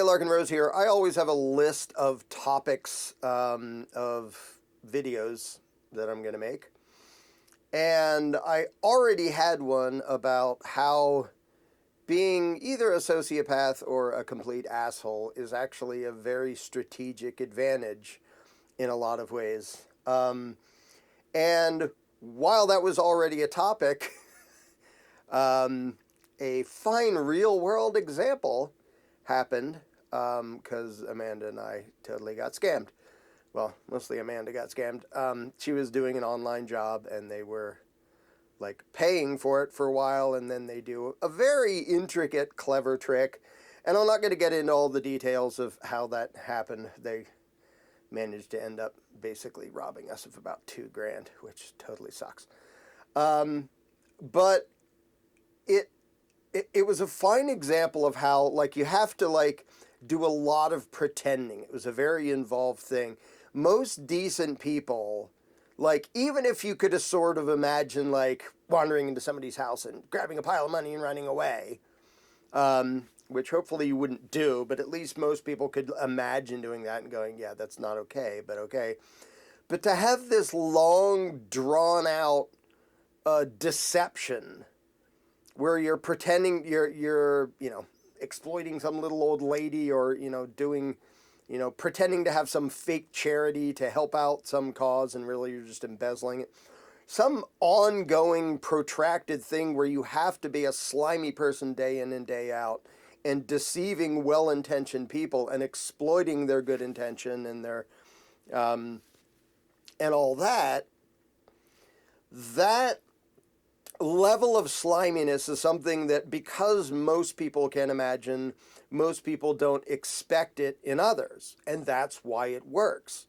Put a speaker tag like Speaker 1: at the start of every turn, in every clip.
Speaker 1: Larken Rose here. I always have a list of topics of videos that I'm going to make. And I already had one about how being either a sociopath or a complete asshole is actually a very strategic advantage in a lot of ways. And while that was already a topic, a fine real-world example happened because Amanda and I totally got scammed. Well, mostly Amanda got scammed. She was doing an online job, and they were like paying for it for a while, and then they do a very intricate, clever trick. And I'm not going to get into all the details of how that happened. They managed to end up basically robbing us of about $2,000, which totally sucks. But it was a fine example of how, like, you have to, like, do a lot of pretending. It was a very involved thing. Most decent people, like, even if you could sort of imagine, like, wandering into somebody's house and grabbing a pile of money and running away, which hopefully you wouldn't do, but at least most people could imagine doing that and going, yeah, that's not okay, but okay. But to have this long, drawn-out deception where you're pretending you're exploiting some little old lady, or doing pretending to have some fake charity to help out some cause, and really you're just embezzling it. Some ongoing protracted thing where you have to be a slimy person day in and day out and deceiving well-intentioned people and exploiting their good intention and their and all that level of sliminess is something that, because most people can imagine, most people don't expect it in others, and that's why it works.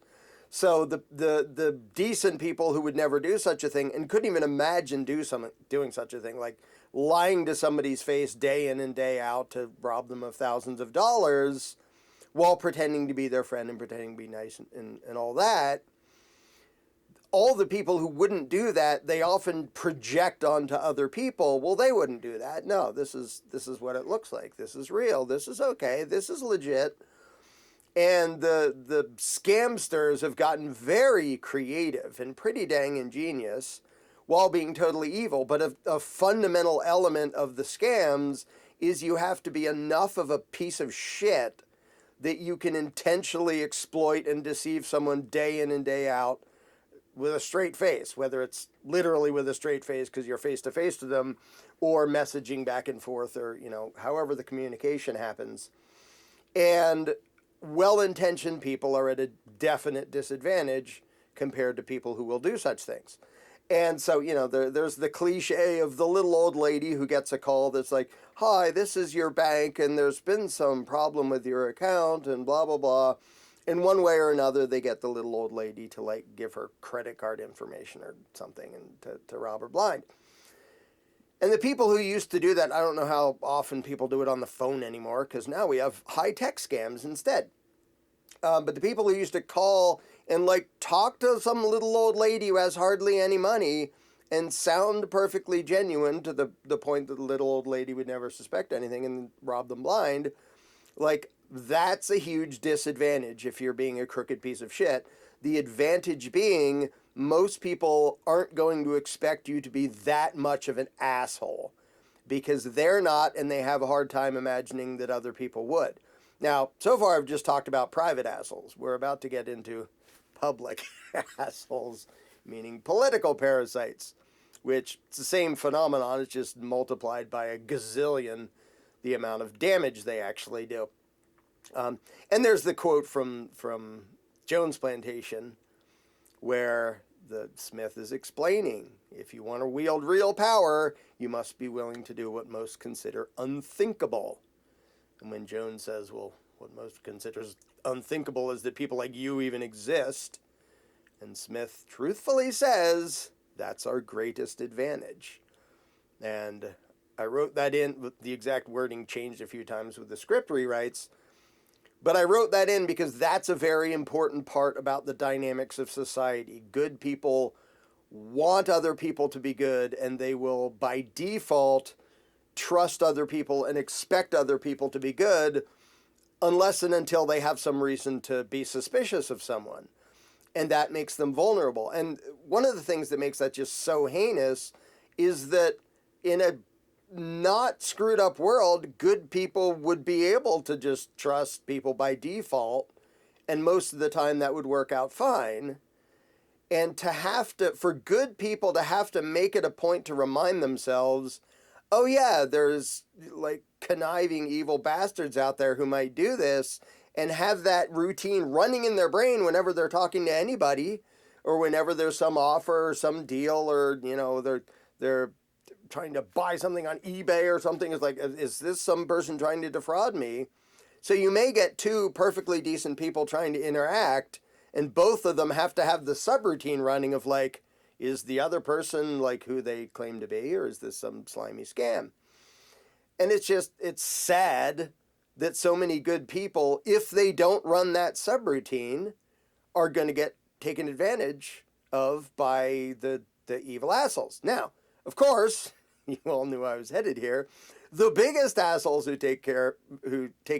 Speaker 1: So the decent people who would never do such a thing and couldn't even imagine doing such a thing, like lying to somebody's face day in and day out to rob them of thousands of dollars while pretending to be their friend and pretending to be nice and all that, all the people who wouldn't do that, they often project onto other people. Well, they wouldn't do that. No, this is what it looks like. This is real. This is okay. This is legit. And the scamsters have gotten very creative and pretty dang ingenious while being totally evil. But a fundamental element of the scams is you have to be enough of a piece of shit that you can intentionally exploit and deceive someone day in and day out with a straight face, whether it's literally with a straight face because you're face-to-face to them, or messaging back and forth, or, however the communication happens. And well-intentioned people are at a definite disadvantage compared to people who will do such things. And so, there's the cliche of the little old lady who gets a call that's like, hi, this is your bank, and there's been some problem with your account, and blah, blah, blah. In one way or another, they get the little old lady to, like, give her credit card information or something and to rob her blind. And the people who used to do that, I don't know how often people do it on the phone anymore, because now we have high-tech scams instead. But the people who used to call and, like, talk to some little old lady who has hardly any money and sound perfectly genuine to the point that the little old lady would never suspect anything and rob them blind, like, that's a huge disadvantage if you're being a crooked piece of shit. The advantage being, most people aren't going to expect you to be that much of an asshole because they're not, and they have a hard time imagining that other people would. Now, so far I've just talked about private assholes. We're about to get into public assholes, meaning political parasites, which it's the same phenomenon. It's just multiplied by a gazillion the amount of damage they actually do. And there's the quote from Jones Plantation where the Smith is explaining, if you want to wield real power, you must be willing to do what most consider unthinkable. And when Jones says, well, what most considers unthinkable is that people like you even exist, and Smith truthfully says, that's our greatest advantage. And I wrote that in, with the exact wording changed a few times with the script rewrites, but I wrote that in because that's a very important part about the dynamics of society. Good people want other people to be good, and they will, by default, trust other people and expect other people to be good unless and until they have some reason to be suspicious of someone. And that makes them vulnerable. And one of the things that makes that just so heinous is that in a not screwed up world, good people would be able to just trust people by default. And most of the time that would work out fine. And for good people to have to make it a point to remind themselves, oh yeah, there's like conniving evil bastards out there who might do this, and have that routine running in their brain whenever they're talking to anybody, or whenever there's some offer or some deal, or, you know, they're trying to buy something on eBay or something. It's like, is this some person trying to defraud me? So you may get two perfectly decent people trying to interact, and both of them have to have the subroutine running of like, is the other person like who they claim to be, or is this some slimy scam? And it's sad that so many good people, if they don't run that subroutine, are going to get taken advantage of by the evil assholes. Now, of course, you all knew I was headed here. The biggest assholes who take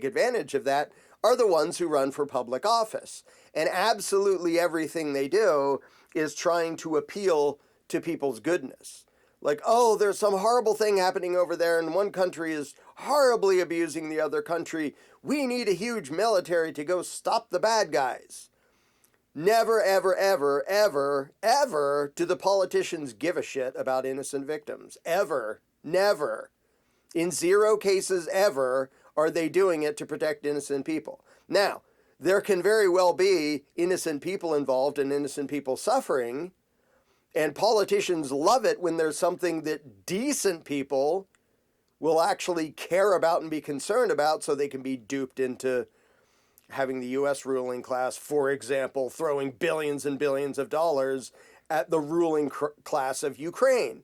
Speaker 1: advantage of that are the ones who run for public office. And absolutely everything they do is trying to appeal to people's goodness. Like, oh, there's some horrible thing happening over there, and one country is horribly abusing the other country. We need a huge military to go stop the bad guys. Never, ever, ever, ever, ever do the politicians give a shit about innocent victims. Ever. Never. In 0 cases ever are they doing it to protect innocent people. Now, there can very well be innocent people involved and innocent people suffering, and politicians love it when there's something that decent people will actually care about and be concerned about, so they can be duped into having the U.S. ruling class, for example, throwing billions and billions of dollars at the ruling class of Ukraine.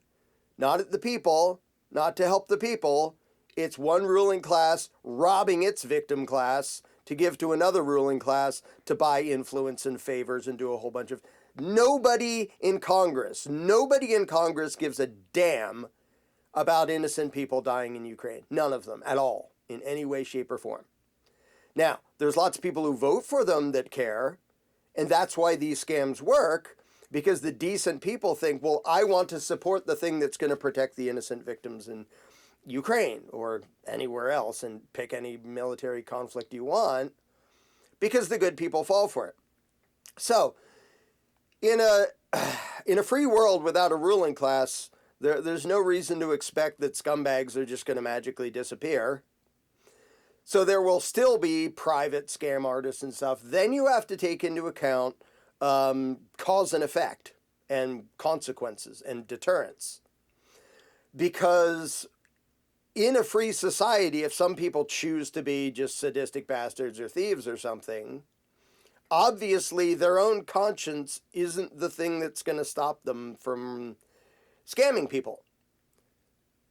Speaker 1: Not at the people, not to help the people. It's one ruling class robbing its victim class to give to another ruling class to buy influence and favors and do a whole bunch of... Nobody in Congress gives a damn about innocent people dying in Ukraine. None of them at all, in any way, shape, or form. Now, there's lots of people who vote for them that care, and that's why these scams work, because the decent people think, well, I want to support the thing that's going to protect the innocent victims in Ukraine or anywhere else, and pick any military conflict you want, because the good people fall for it. So, in a free world without a ruling class, there's no reason to expect that scumbags are just going to magically disappear. So there will still be private scam artists and stuff. Then you have to take into account cause and effect and consequences and deterrence. Because in a free society, if some people choose to be just sadistic bastards or thieves or something, obviously their own conscience isn't the thing that's going to stop them from scamming people.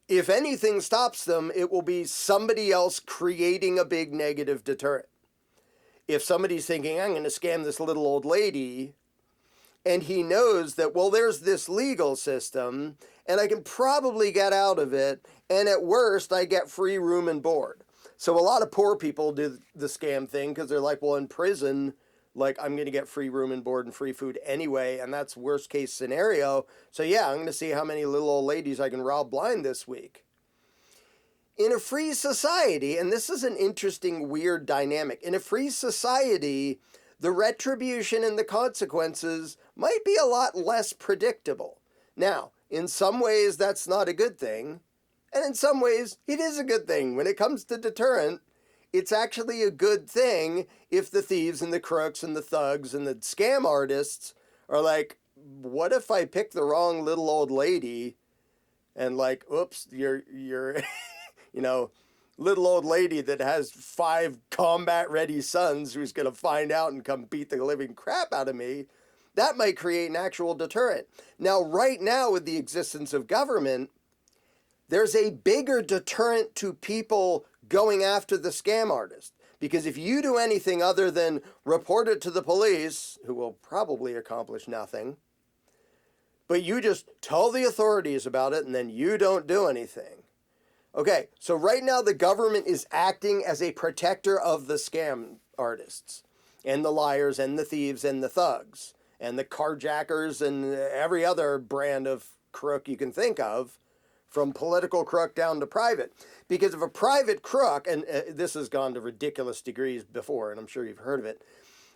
Speaker 1: If anything stops them, it will be somebody else creating a big negative deterrent. If somebody's thinking, I'm going to scam this little old lady, and he knows that, well, there's this legal system, and I can probably get out of it, and at worst, I get free room and board. So a lot of poor people do the scam thing because they're like, well, in prison, like, I'm going to get free room and board and free food anyway, and that's worst case scenario. So yeah, I'm going to see how many little old ladies I can rob blind this week. In a free society, and this is an interesting, weird dynamic, in a free society, the retribution and the consequences might be a lot less predictable. Now, in some ways, that's not a good thing, and in some ways, it is a good thing. When it comes to deterrent, it's actually a good thing if the thieves and the crooks and the thugs and the scam artists are like, what if I pick the wrong little old lady and like, oops, you're you know, little old lady that has 5 combat-ready sons who's going to find out and come beat the living crap out of me. That might create an actual deterrent. Now, right now, with the existence of government, there's a bigger deterrent to people going after the scam artist. Because if you do anything other than report it to the police, who will probably accomplish nothing, but you just tell the authorities about it and then you don't do anything, Okay, so right now the government is acting as a protector of the scam artists and the liars and the thieves and the thugs and the carjackers and every other brand of crook you can think of, from political crook down to private. Because if a private crook, and this has gone to ridiculous degrees before, and I'm sure you've heard of it,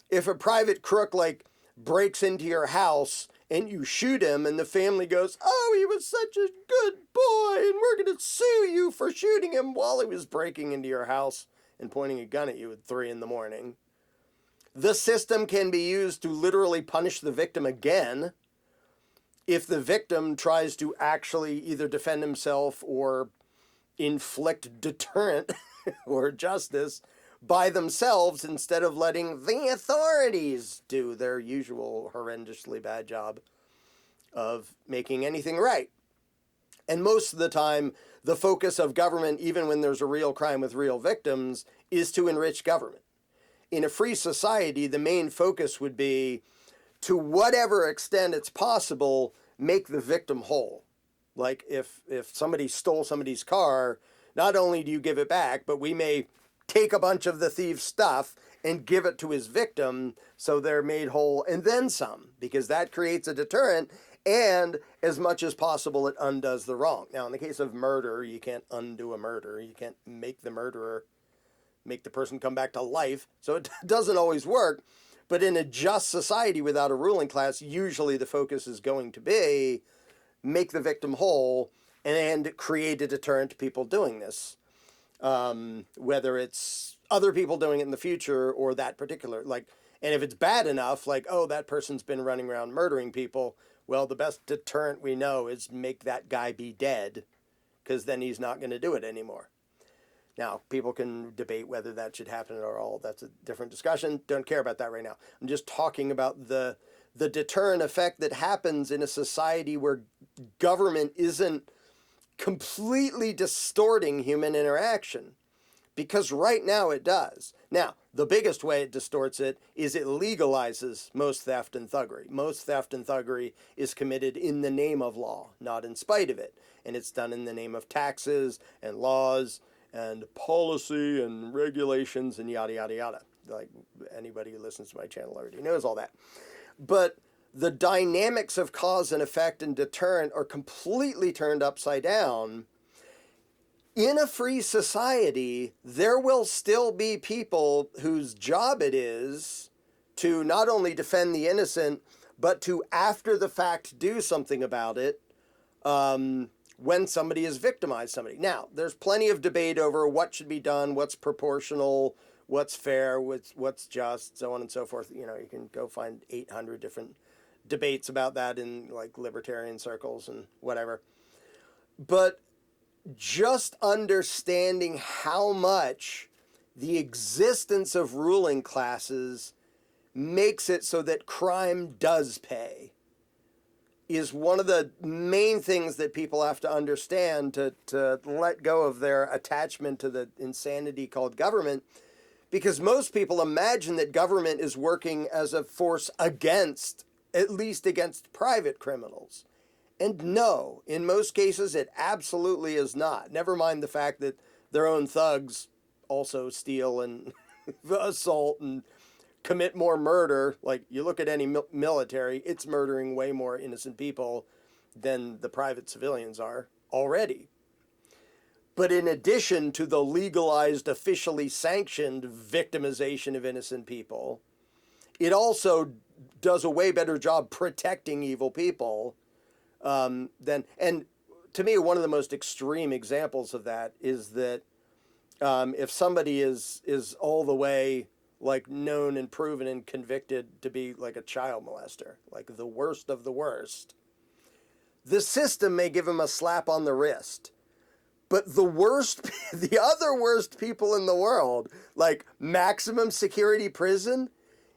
Speaker 1: if a private crook like breaks into your house and you shoot him and the family goes, oh, he was such a good boy and we're going to sue you for shooting him while he was breaking into your house and pointing a gun at you at 3 a.m. The system can be used to literally punish the victim again if the victim tries to actually either defend himself or inflict deterrent or justice by themselves instead of letting the authorities do their usual horrendously bad job of making anything right. And most of the time, the focus of government, even when there's a real crime with real victims, is to enrich government. In a free society, the main focus would be, to whatever extent it's possible, make the victim whole. Like if somebody stole somebody's car, not only do you give it back, but we may take a bunch of the thief's stuff and give it to his victim so they're made whole and then some, because that creates a deterrent, and as much as possible it undoes the wrong. Now, in the case of murder, you can't undo a murder. You can't make the murderer, make the person come back to life, so it doesn't always work. But in a just society without a ruling class, usually the focus is going to be make the victim whole and create a deterrent to people doing this. Whether it's other people doing it in the future or that particular, like, and if it's bad enough, like, oh, that person's been running around murdering people, well, the best deterrent we know is make that guy be dead, because then he's not going to do it anymore. Now, people can debate whether that should happen at all. That's a different discussion. Don't care about that right now. I'm just talking about the deterrent effect that happens in a society where government isn't completely distorting human interaction, because right now it does. Now, the biggest way it distorts it is it legalizes most theft and thuggery. Most theft and thuggery is committed in the name of law, not in spite of it. And it's done in the name of taxes and laws and policy and regulations and yada, yada, yada. Like, anybody who listens to my channel already knows all that. But the dynamics of cause and effect and deterrent are completely turned upside down. In a free society, there will still be people whose job it is to not only defend the innocent, but to, after the fact, do something about it when somebody has victimized somebody. Now, there's plenty of debate over what should be done, what's proportional, what's fair, what's just, so on and so forth. You know, you can go find 800 different debates about that in like libertarian circles and whatever. But just understanding how much the existence of ruling classes makes it so that crime does pay is one of the main things that people have to understand to let go of their attachment to the insanity called government. Because most people imagine that government is working as a force against, at least against private criminals. And no, in most cases, it absolutely is not. Never mind the fact that their own thugs also steal and assault and commit more murder. Like, you look at any military, it's murdering way more innocent people than the private civilians are already. But in addition to the legalized, officially sanctioned victimization of innocent people, it also does a way better job protecting evil people than, and to me, one of the most extreme examples of that is that if somebody is all the way like known and proven and convicted to be like a child molester, like the worst of the worst, the system may give him a slap on the wrist. But the worst, the other worst people in the world, like maximum security prison,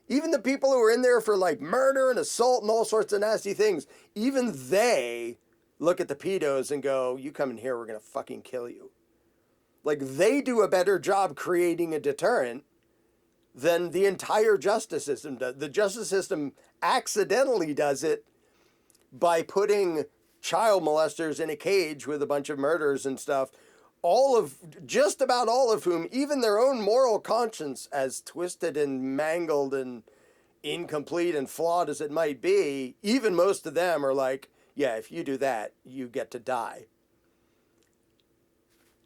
Speaker 1: even the people who are in there for like murder and assault and all sorts of nasty things, even they look at the pedos and go, you come in here, we're going to fucking kill you. Like, they do a better job creating a deterrent than the entire justice system does. The justice system accidentally does it by putting child molesters in a cage with a bunch of murderers and stuff, just about all of whom, even their own moral conscience, as twisted and mangled and incomplete and flawed as it might be, even most of them are like, yeah, if you do that, you get to die.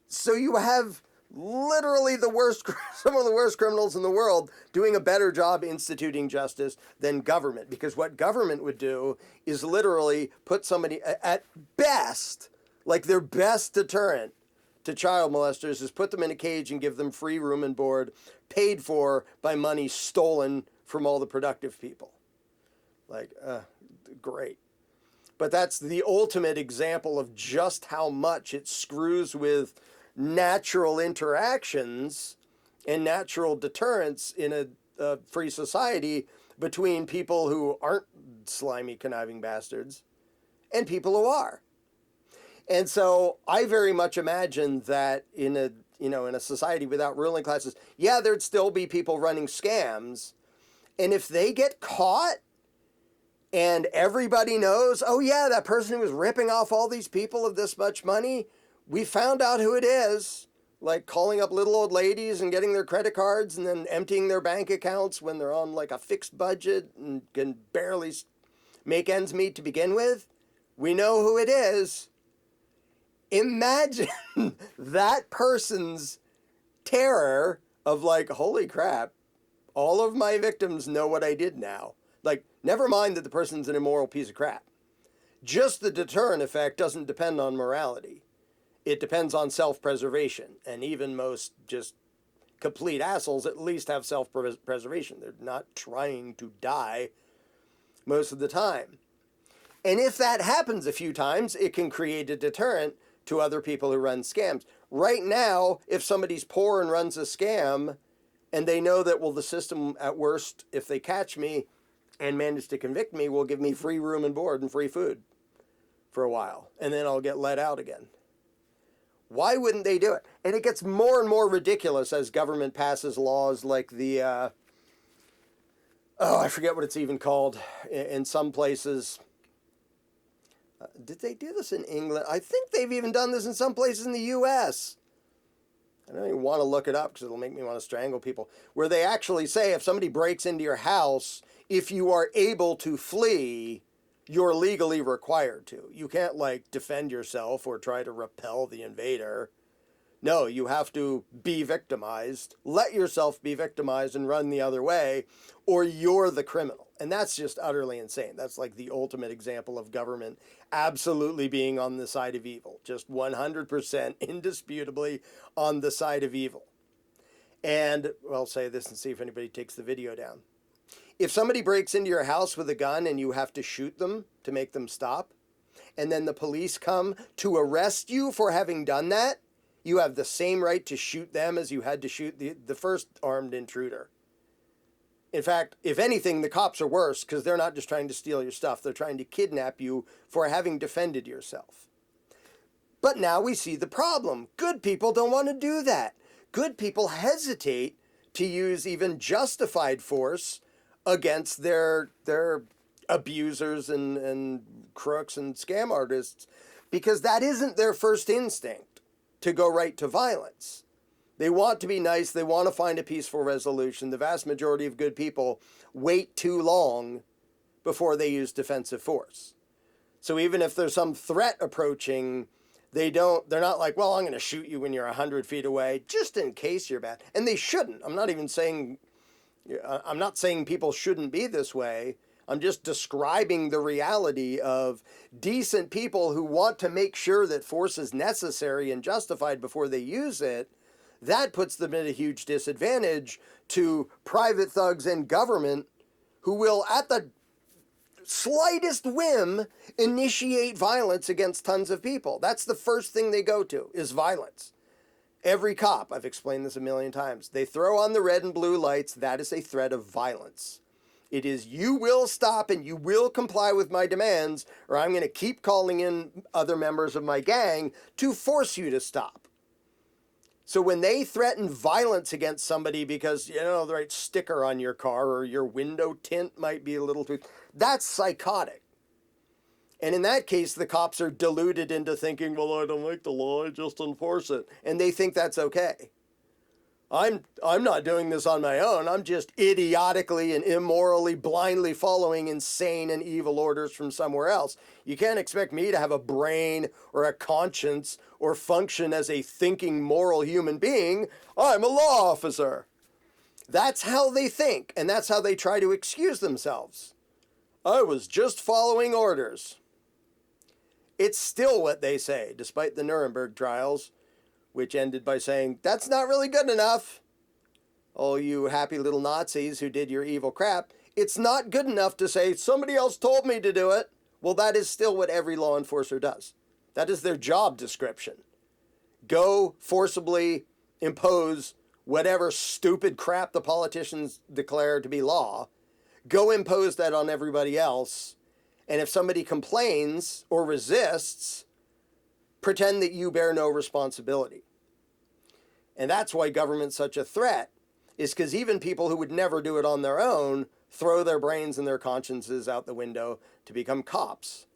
Speaker 1: So you have literally some of the worst criminals in the world doing a better job instituting justice than government. Because what government would do is literally put somebody, at best, like their best deterrent to child molesters is put them in a cage and give them free room and board, paid for by money stolen from all the productive people. Like, great. But that's the ultimate example of just how much it screws with natural interactions and natural deterrence in a free society between people who aren't slimy, conniving bastards and people who are. And so I very much imagine that in a society without ruling classes, yeah, there'd still be people running scams. And if they get caught and everybody knows, oh yeah, that person who was ripping off all these people of this much money, we found out who it is, like calling up little old ladies and getting their credit cards and then emptying their bank accounts when they're on like a fixed budget and can barely make ends meet to begin with. We know who it is. Imagine that person's terror of like, holy crap, all of my victims know what I did now. Like, never mind that the person's an immoral piece of crap. Just the deterrent effect doesn't depend on morality. It depends on self-preservation. And even most just complete assholes at least have self-preservation. They're not trying to die most of the time. And if that happens a few times, it can create a deterrent to other people who run scams. Right now, if somebody's poor and runs a scam, and they know that, well, the system at worst, if they catch me and manage to convict me, will give me free room and board and free food for a while. And then I'll get let out again. Why wouldn't they do it? And it gets more and more ridiculous as government passes laws like the, I forget what it's even called in some places. Did they do this in England? I think they've even done this in some places in the U.S. I don't even want to look it up because it'll make me want to strangle people. Where they actually say if somebody breaks into your house, if you are able to flee, you're legally required to. You can't like defend yourself or try to repel the invader. No, you have to be victimized, let yourself be victimized and run the other way, or you're the criminal. And that's just utterly insane. That's like the ultimate example of government absolutely being on the side of evil. Just 100% indisputably on the side of evil. And I'll say this and see if anybody takes the video down. If somebody breaks into your house with a gun and you have to shoot them to make them stop, and then the police come to arrest you for having done that, you have the same right to shoot them as you had to shoot the first armed intruder. In fact, if anything, the cops are worse because they're not just trying to steal your stuff. They're trying to kidnap you for having defended yourself. But now we see the problem. Good people don't want to do that. Good people hesitate to use even justified force against their abusers and crooks and scam artists because that isn't their first instinct to go right to violence. They want to be nice. They want to find a peaceful resolution. The vast majority of good people wait too long before they use defensive force. So even if there's some threat approaching, they're not like, well, I'm going to shoot you when you're 100 feet away, just in case you're bad. And they shouldn't. I'm not saying people shouldn't be this way. I'm just describing the reality of decent people who want to make sure that force is necessary and justified before they use it. That puts them at a huge disadvantage to private thugs and government who will, at the slightest whim, initiate violence against tons of people. That's the first thing they go to, is violence. Every cop, I've explained this a million times, they throw on the red and blue lights. That is a threat of violence. It is, you will stop and you will comply with my demands, or I'm going to keep calling in other members of my gang to force you to stop. So when they threaten violence against somebody because, the right sticker on your car or your window tint might be a little too, that's psychotic. And in that case, the cops are deluded into thinking, well, I don't make the law, I just enforce it. And they think that's okay. I'm not doing this on my own. I'm just idiotically and immorally, blindly following insane and evil orders from somewhere else. You can't expect me to have a brain or a conscience or function as a thinking, moral human being. I'm a law officer. That's how they think, and that's how they try to excuse themselves. I was just following orders. It's still what they say, despite the Nuremberg trials, which ended by saying, that's not really good enough. All you happy little Nazis who did your evil crap, it's not good enough to say, somebody else told me to do it. Well, that is still what every law enforcer does. That is their job description. Go forcibly impose whatever stupid crap the politicians declare to be law. Go impose that on everybody else. And if somebody complains or resists, pretend that you bear no responsibility. And that's why government's such a threat, is because even people who would never do it on their own throw their brains and their consciences out the window to become cops,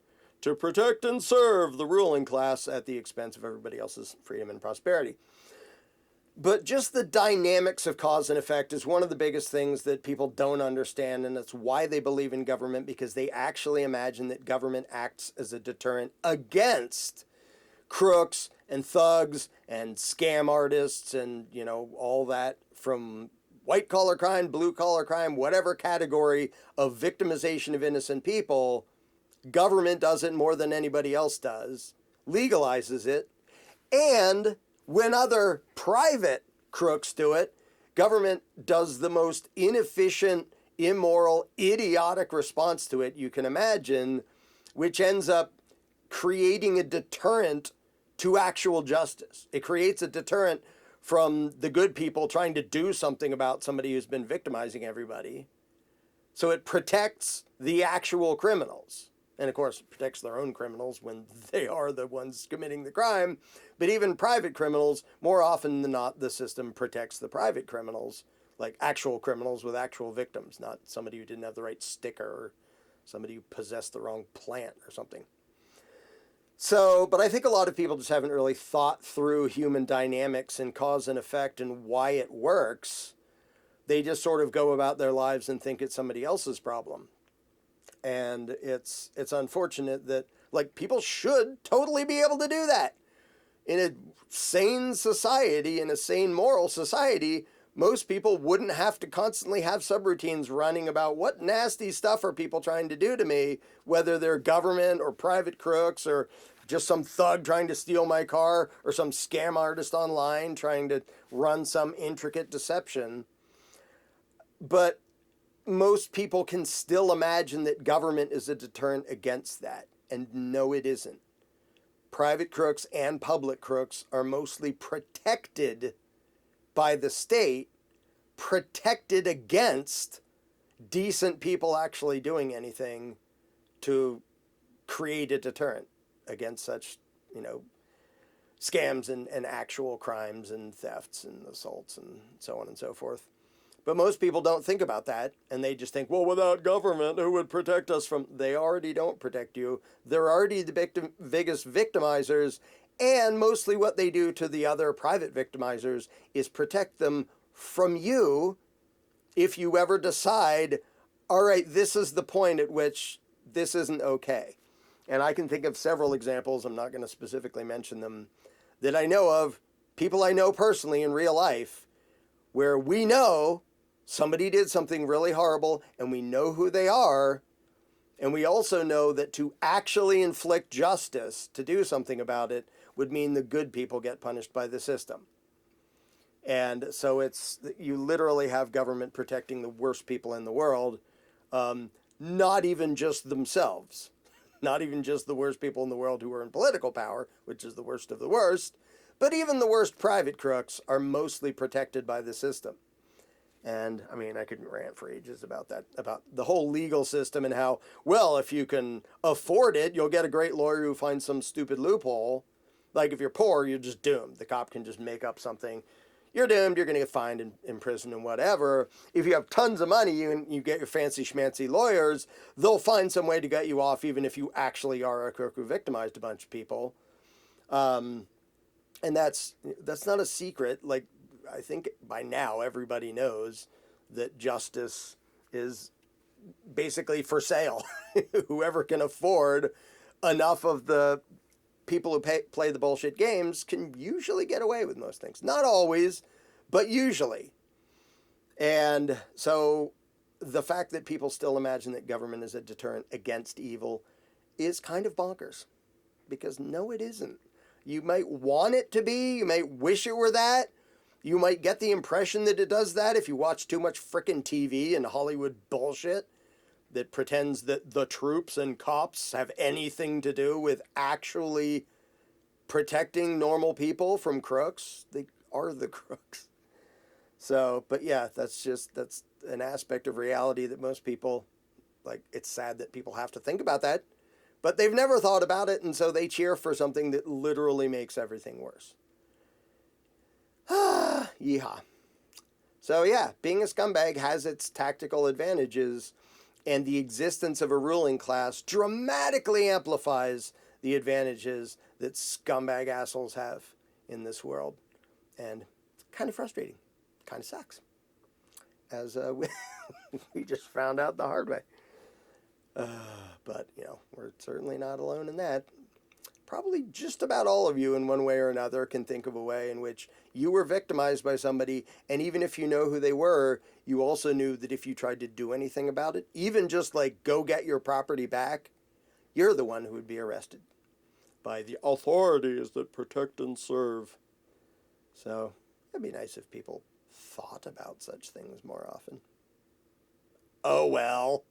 Speaker 1: to protect and serve the ruling class at the expense of everybody else's freedom and prosperity. But just the dynamics of cause and effect is one of the biggest things that people don't understand, and that's why they believe in government, because they actually imagine that government acts as a deterrent against crooks and thugs and scam artists and, you know, all that from white-collar crime, blue-collar crime, whatever category of victimization of innocent people. Government does it more than anybody else does, legalizes it, and when other private crooks do it, government does the most inefficient, immoral, idiotic response to it you can imagine, which ends up creating a deterrent to actual justice. It creates a deterrent from the good people trying to do something about somebody who's been victimizing everybody. So it protects the actual criminals. And of course, it protects their own criminals when they are the ones committing the crime. But even private criminals, more often than not, the system protects the private criminals, like actual criminals with actual victims, not somebody who didn't have the right sticker or somebody who possessed the wrong plant or something. So, but I think a lot of people just haven't really thought through human dynamics and cause and effect and why it works. They just sort of go about their lives and think it's somebody else's problem. And it's unfortunate that, like, people should totally be able to do that. In a sane society, in a sane moral society, most people wouldn't have to constantly have subroutines running about what nasty stuff are people trying to do to me, whether they're government or private crooks or just some thug trying to steal my car or some scam artist online trying to run some intricate deception. But most people can still imagine that government is a deterrent against that. And no, it isn't. Private crooks and public crooks are mostly protected by the state, protected against decent people actually doing anything to create a deterrent against such, you know, scams and actual crimes and thefts and assaults and so on and so forth. But most people don't think about that, and they just think, well, without government, who would protect us from... They already don't protect you. They're already the biggest victimizers, and mostly what they do to the other private victimizers is protect them from you if you ever decide, all right, this is the point at which this isn't okay. And I can think of several examples, I'm not going to specifically mention them, that I know of, people I know personally in real life, where we know somebody did something really horrible and we know who they are, and we also know that to actually inflict justice, to do something about it, would mean the good people get punished by the system. And so you literally have government protecting the worst people in the world, not even just themselves, not even just the worst people in the world who are in political power, which is the worst of the worst, but even the worst private crooks are mostly protected by the system. And I mean, I could rant for ages about that, about the whole legal system and how, well, if you can afford it, you'll get a great lawyer who finds some stupid loophole. Like if you're poor, you're just doomed. The cop can just make up something. you're doomed. You're going to get fined and imprisoned and whatever. If you have tons of money and you get your fancy schmancy lawyers, they'll find some way to get you off, even if you actually are a crook who victimized a bunch of people. And that's not a secret. Like, I think by now everybody knows that justice is basically for sale. Whoever can afford enough of the people who play the bullshit games can usually get away with most things. Not always, but usually. And so the fact that people still imagine that government is a deterrent against evil is kind of bonkers. Because no, it isn't. You might want it to be. You might wish it were that. You might get the impression that it does that if you watch too much frickin' TV and Hollywood bullshit that pretends that the troops and cops have anything to do with actually protecting normal people from crooks. They are the crooks. So, but yeah, that's an aspect of reality that most people, like, it's sad that people have to think about that, but they've never thought about it, and so they cheer for something that literally makes everything worse. Yeehaw. So yeah, being a scumbag has its tactical advantages, and the existence of a ruling class dramatically amplifies the advantages that scumbag assholes have in this world. And it's kind of frustrating. Kind of sucks. As we just found out the hard way. But, you know, we're certainly not alone in that. Probably just about all of you in one way or another can think of a way in which you were victimized by somebody, and even if you know who they were, you also knew that if you tried to do anything about it, even just like go get your property back, you're the one who would be arrested by the authorities that protect and serve. So it'd be nice if people thought about such things more often. Oh well.